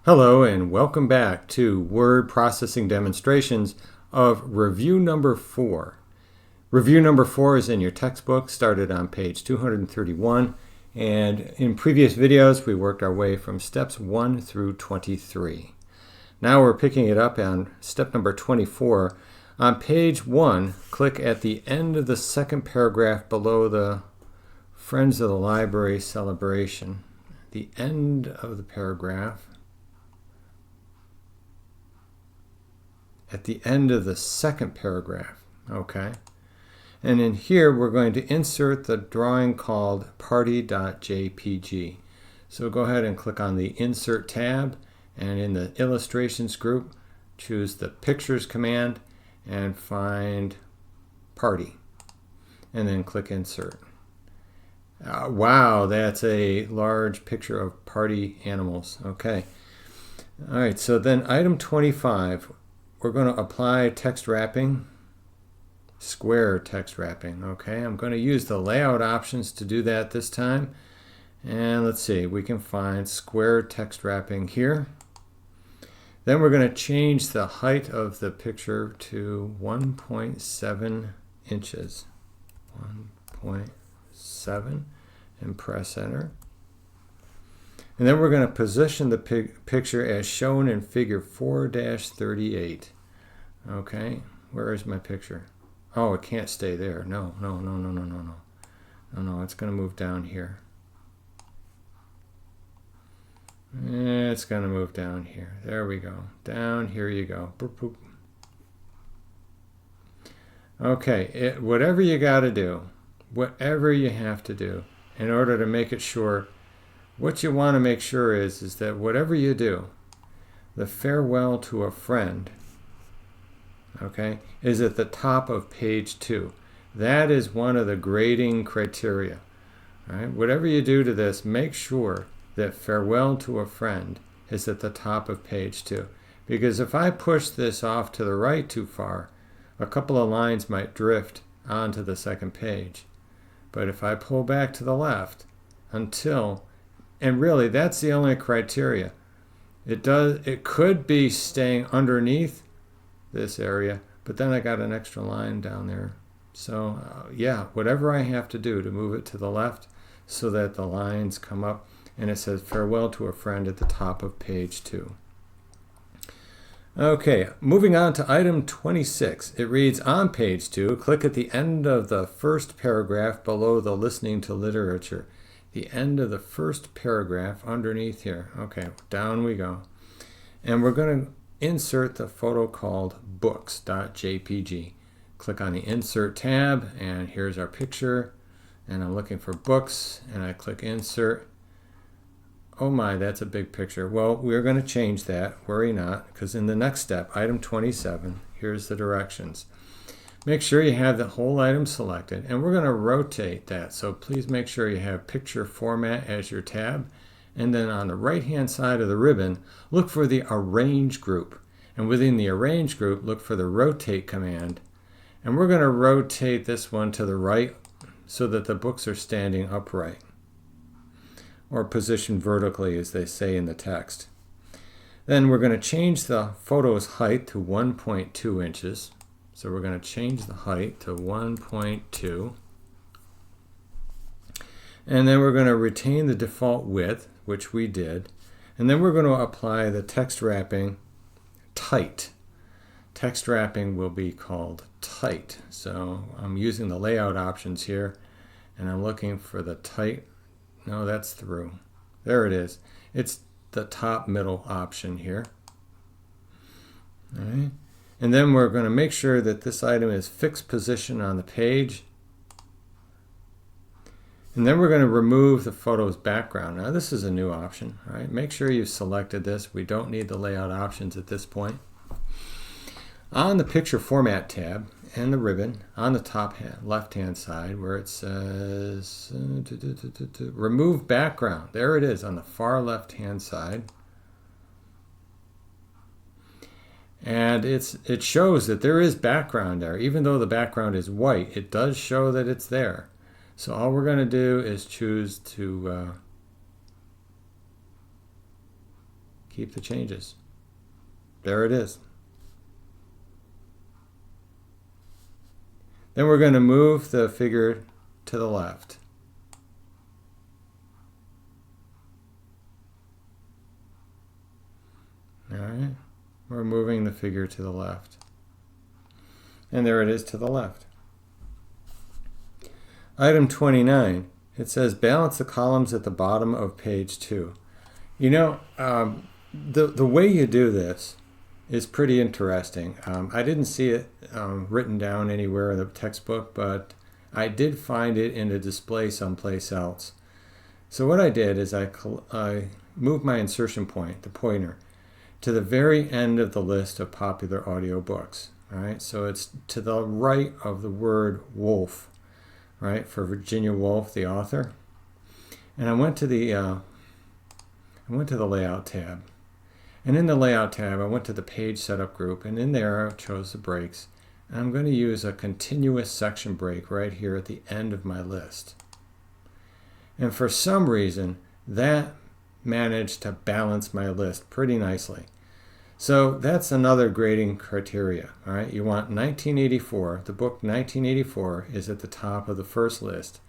Hello and welcome back to word processing demonstrations of review number 4. Review number 4 is in your textbook, started on page 231, and in previous videos we worked our way from steps 1 through 23. Now we're picking it up on step number 24. On page 1, click at the end of the second paragraph below the Friends of the Library celebration. The end of the paragraph. At the end of the second paragraph, okay? And in here, we're going to insert the drawing called party.jpg. So go ahead and click on the Insert tab, and in the Illustrations group, choose the Pictures command and find Party, and then click Insert. Wow, that's a large picture of party animals, okay? All right, so then item 25, we're going to apply text wrapping, square text wrapping, okay? I'm going to use the layout options to do that this time. And let's see, we can find square text wrapping here. Then we're going to change the height of the picture to 1.7 inches. 1.7 and press enter. And then we're going to position the picture as shown in figure 4-38. Okay, where is my picture? Oh, it can't stay there. No, it's going to move down here. It's going to move down here. There we go. Down here you go. Boop, boop. Okay, whatever you got to do, whatever you have to do in order to make it short, what you want to make sure is that whatever you do, the farewell to a friend, okay, is at the top of page 2. That is one of the grading criteria. All right? Whatever you do to this, make sure that farewell to a friend is at the top of page 2. Because if I push this off to the right too far, a couple of lines might drift onto the second page. But if I pull back to the left until, and really that's the only criteria. It could be staying underneath this area, but then I got an extra line down there. So yeah, whatever I have to do to move it to the left so that the lines come up and it says farewell to a friend at the top of page 2. Okay, moving on to item 26. It reads, on page 2, click at the end of the first paragraph below the listening to literature. The end of the first paragraph underneath here. Okay, down we go. And we're going to insert the photo called books.jpg. Click on the Insert tab, and here's our picture. And I'm looking for books, and I click Insert. Oh my, that's a big picture. Well, we're going to change that. Worry not, because in the next step, item 27, here's the directions. Make sure you have the whole item selected, and we're going to rotate that. So please make sure you have Picture Format as your tab. And then on the right-hand side of the ribbon, look for the Arrange group. And within the Arrange group, look for the Rotate command. And we're going to rotate this one to the right so that the books are standing upright, or positioned vertically, as they say in the text. Then we're going to change the photo's height to 1.2 inches. So we're going to change the height to 1.2. And then we're going to retain the default width, which we did. And then we're going to apply the text wrapping tight. Text wrapping will be called tight. So I'm using the layout options here, and I'm looking for the tight. No, that's through. There it is. It's the top middle option here. All right. And then we're going to make sure that this item is fixed position on the page. And then we're going to remove the photo's background. Now this is a new option. All right. Make sure you've selected this. We don't need the layout options at this point. On the Picture Format tab and the ribbon on the top left-hand side where it says Remove Background. There it is on the far left-hand side. And it shows that there is background there. Even though the background is white, it does show that it's there. So all we're going to do is choose to keep the changes. There it is. Then we're going to move the figure to the left. All right, we're moving the figure to the left. And there it is to the left. Item 29, it says balance the columns at the bottom of page 2. You know, the way you do this is pretty interesting. I didn't see it written down anywhere in the textbook, but I did find it in a display someplace else. So what I did is I moved my insertion point, the pointer, to the very end of the list of popular audio books. All right, so it's to the right of the word wolf, right, for Virginia Woolf, the author. And I went to the layout tab. And in the layout tab, I went to the page setup group, and in there I chose the breaks. And I'm going to use a continuous section break right here at the end of my list. And for some reason, that managed to balance my list pretty nicely. So that's another grading criteria. All right, you want 1984. The book 1984 is at the top of the first list.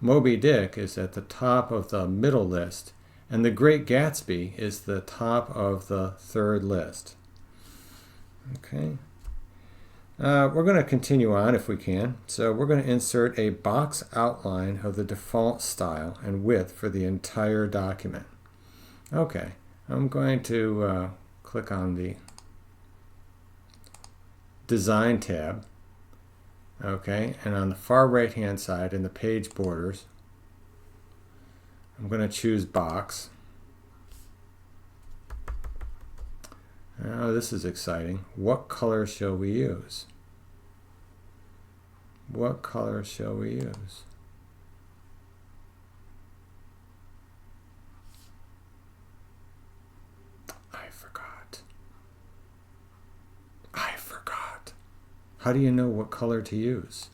Moby Dick is at the top of the middle list. And The Great Gatsby is the top of the third list. Okay. We're going to continue on if we can. So we're going to insert a box outline of the default style and width for the entire document. Okay. I'm going to click on the Design tab. Okay. And on the far right hand side in the page borders, I'm going to choose box. Oh, this is exciting. What color shall we use? What color shall we use? I forgot. How do you know what color to use?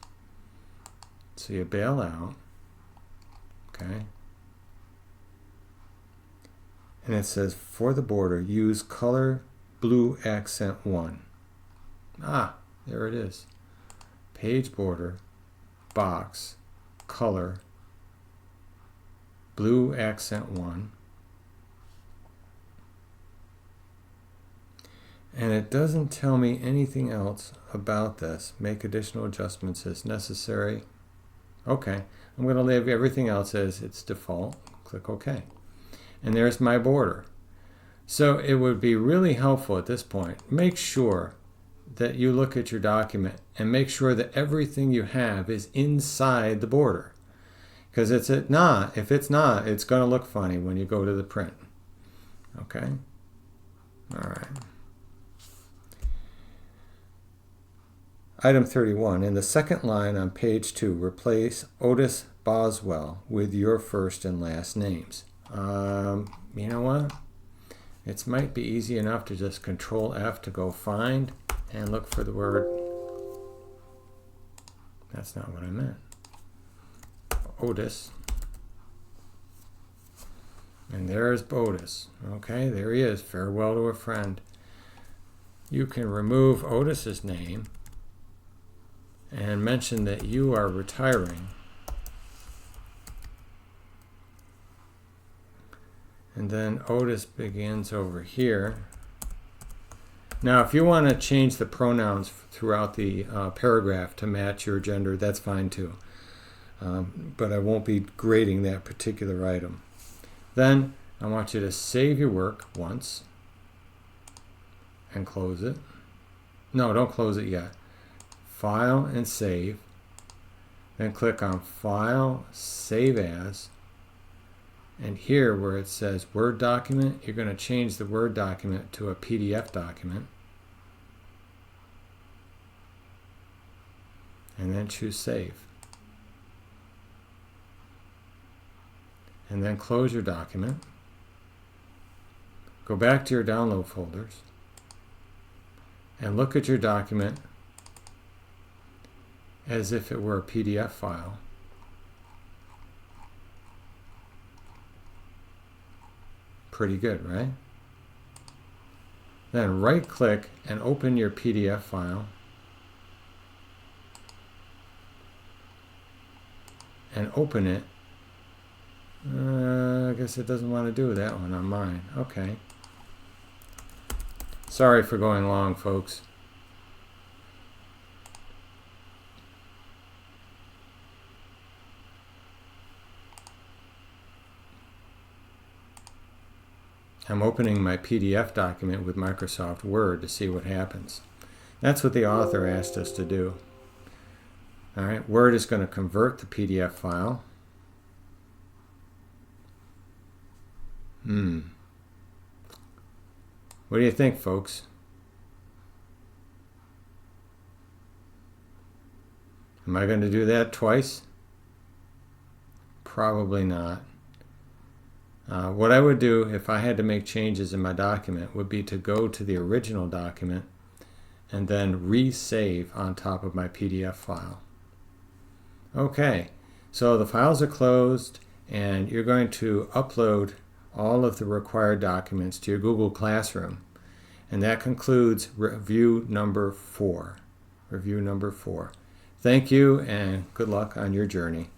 So you bail out. Okay. And it says, for the border, use color blue accent 1. Ah, there it is. Page border, box, color, blue accent 1. And it doesn't tell me anything else about this. Make additional adjustments as necessary. Okay, I'm going to leave everything else as its default. Click OK. And there's my border. So it would be really helpful at this point. Make sure that you look at your document and make sure that everything you have is inside the border. Because if it's not, it's going to look funny when you go to the print. Okay? All right. Item 31. In the second line on page 2, replace Otis Boswell with your first and last names. You know what? It might be easy enough to just Control F to go find and look for the word. That's not what I meant. Otis. And there's Otis. Okay, there he is. Farewell to a friend. You can remove Otis's name and mention that you are retiring. And then Otis begins over here. Now, if you want to change the pronouns throughout the paragraph to match your gender, that's fine too. But I won't be grading that particular item. Then I want you to save your work once and close it. No, don't close it yet. File and save. Then click on File, Save As. And here where it says Word document, you're going to change the Word document to a PDF document. And then choose Save. And then close your document. Go back to your download folders and look at your document as if it were a PDF file. Pretty good, right? Then right-click and open your PDF file. And open it. I guess it doesn't want to do that one on mine. Okay. Sorry for going long, folks. I'm opening my PDF document with Microsoft Word to see what happens. That's what the author asked us to do. All right, Word is going to convert the PDF file. What do you think, folks? Am I going to do that twice? Probably not. What I would do if I had to make changes in my document would be to go to the original document and then resave on top of my PDF file. Okay, so the files are closed and you're going to upload all of the required documents to your Google Classroom. And that concludes review number 4. Review number 4. Thank you and good luck on your journey.